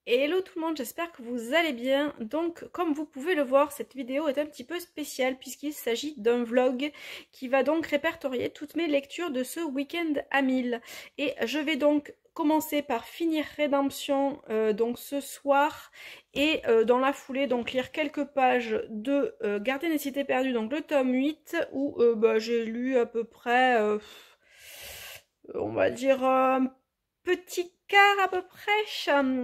Hello tout le monde, j'espère que vous allez bien. Donc comme vous pouvez le voir, cette vidéo est un petit peu spéciale puisqu'il s'agit d'un vlog qui va donc répertorier toutes mes lectures de ce week-end à 1000. Et je vais donc commencer par finir Rédemption donc ce soir et dans la foulée donc lire quelques pages de Gardien des cités perdues, donc le tome 8 où j'ai lu à peu près on va dire un petit quart à peu près.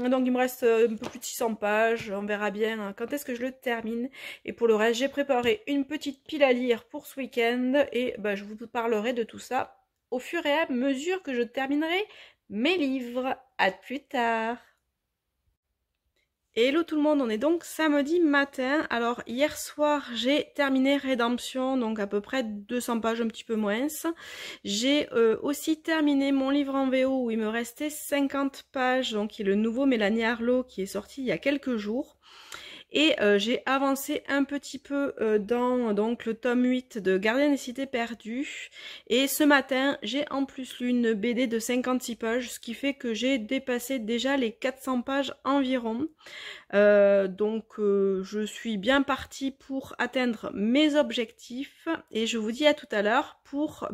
Donc il me reste un peu plus de 600 pages, on verra bien quand est-ce que je le termine. Et pour le reste, j'ai préparé une petite pile à lire pour ce week-end et je vous parlerai de tout ça au fur et à mesure que je terminerai mes livres. À plus tard. Hello tout le monde, on est donc samedi matin. Alors hier soir j'ai terminé Rédemption, donc à peu près 200 pages, un petit peu moins. J'ai aussi terminé mon livre en VO où il me restait 50 pages, donc qui est le nouveau Mélanie Harlow qui est sorti il y a quelques jours. Et j'ai avancé un petit peu dans donc le tome 8 de Gardien des cités perdues. Et ce matin, j'ai en plus lu une BD de 56 pages, ce qui fait que j'ai dépassé déjà les 400 pages environ. Je suis bien partie pour atteindre mes objectifs et je vous dis à tout à l'heure pour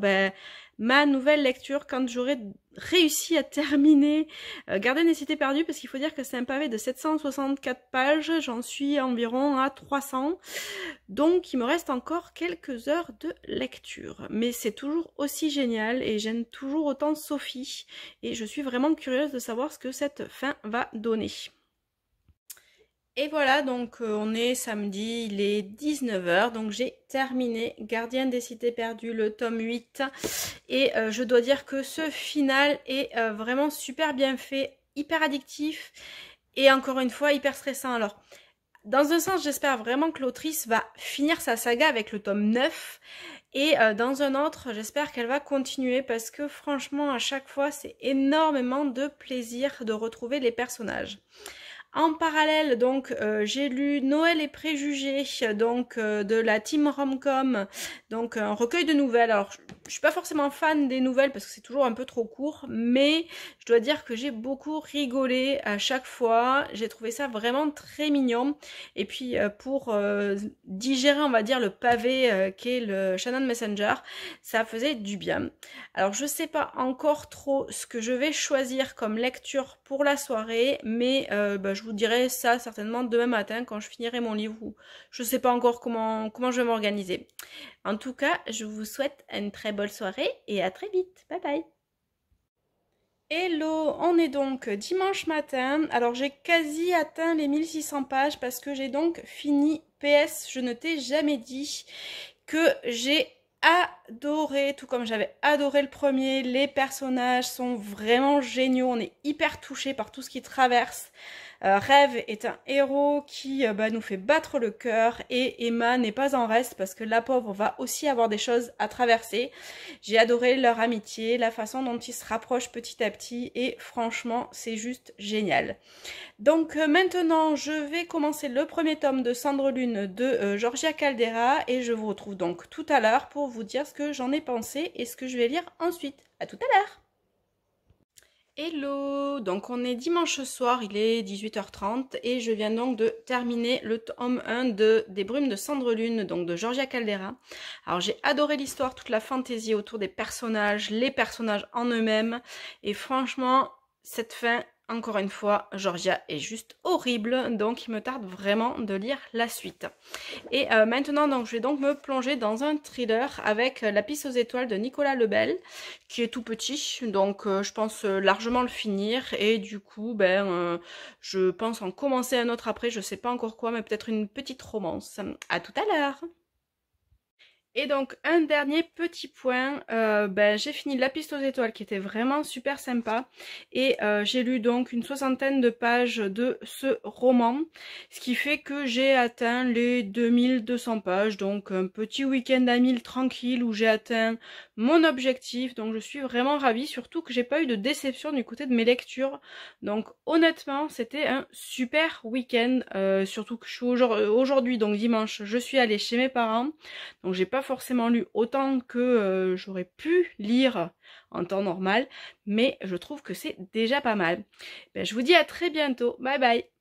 ma nouvelle lecture quand j'aurai réussi à terminer Gardien des cités perdues, parce qu'il faut dire que c'est un pavé de 764 pages, j'en suis environ à 300, donc il me reste encore quelques heures de lecture, mais c'est toujours aussi génial et j'aime toujours autant Sophie et je suis vraiment curieuse de savoir ce que cette fin va donner. Et voilà, donc on est samedi, il est 19 h, donc j'ai terminé Gardien des cités perdues, le tome 8. Et je dois dire que ce final est vraiment super bien fait, hyper addictif et encore une fois hyper stressant. Alors, dans un sens, j'espère vraiment que l'autrice va finir sa saga avec le tome 9. Et dans un autre, j'espère qu'elle va continuer parce que franchement, à chaque fois, c'est énormément de plaisir de retrouver les personnages. En parallèle, donc, j'ai lu Noël et préjugés, donc de la team Romcom, donc un recueil de nouvelles. Alors, je suis pas forcément fan des nouvelles parce que c'est toujours un peu trop court, mais je dois dire que j'ai beaucoup rigolé à chaque fois. J'ai trouvé ça vraiment très mignon. Et puis, pour digérer, on va dire, le pavé qu'est le Shannon Messenger, ça faisait du bien. Alors, je sais pas encore trop ce que je vais choisir comme lecture pour la soirée, mais je vous dirai ça certainement demain matin quand je finirai mon livre. Je sais pas encore comment je vais m'organiser. En tout cas, je vous souhaite une très bonne soirée et à très vite. Bye bye. Hello, on est donc dimanche matin. Alors j'ai quasi atteint les 1600 pages parce que j'ai donc fini PS. Je ne t'ai jamais dit que j'ai adoré, tout comme j'avais adoré le premier. Les personnages sont vraiment géniaux. On est hyper touchés par tout ce qui traverse. Rêve est un héros qui nous fait battre le cœur et Emma n'est pas en reste parce que la pauvre va aussi avoir des choses à traverser. J'ai adoré leur amitié, la façon dont ils se rapprochent petit à petit et franchement c'est juste génial. Donc maintenant je vais commencer le premier tome de Cendre Lune de Georgia Caldera et je vous retrouve donc tout à l'heure pour vous dire ce que j'en ai pensé et ce que je vais lire ensuite. À tout à l'heure. Hello, donc on est dimanche soir, il est 18 h 30 et je viens donc de terminer le tome 1 des Brumes de Cendre Lune, donc de Georgia Caldera. Alors j'ai adoré l'histoire, toute la fantaisie autour des personnages, les personnages en eux-mêmes et franchement cette fin, encore une fois, Georgia est juste horrible, donc il me tarde vraiment de lire la suite. Et maintenant, donc, je vais donc me plonger dans un thriller avec La piste aux étoiles de Nicolas Lebel, qui est tout petit, donc je pense largement le finir, et du coup, je pense en commencer un autre après, je sais pas encore quoi, mais peut-être une petite romance. À tout à l'heure. Et donc un dernier petit point, j'ai fini La piste aux étoiles qui était vraiment super sympa et j'ai lu donc une 60aine de pages de ce roman, ce qui fait que j'ai atteint les 2200 pages, donc un petit week-end à 1000 tranquille où j'ai atteint mon objectif, donc je suis vraiment ravie, surtout que j'ai pas eu de déception du côté de mes lectures, donc honnêtement c'était un super week-end, surtout que je suis aujourd'hui, donc dimanche, je suis allée chez mes parents, donc j'ai pas forcément lu autant que j'aurais pu lire en temps normal, mais je trouve que c'est déjà pas mal. Ben, je vous dis à très bientôt. Bye bye.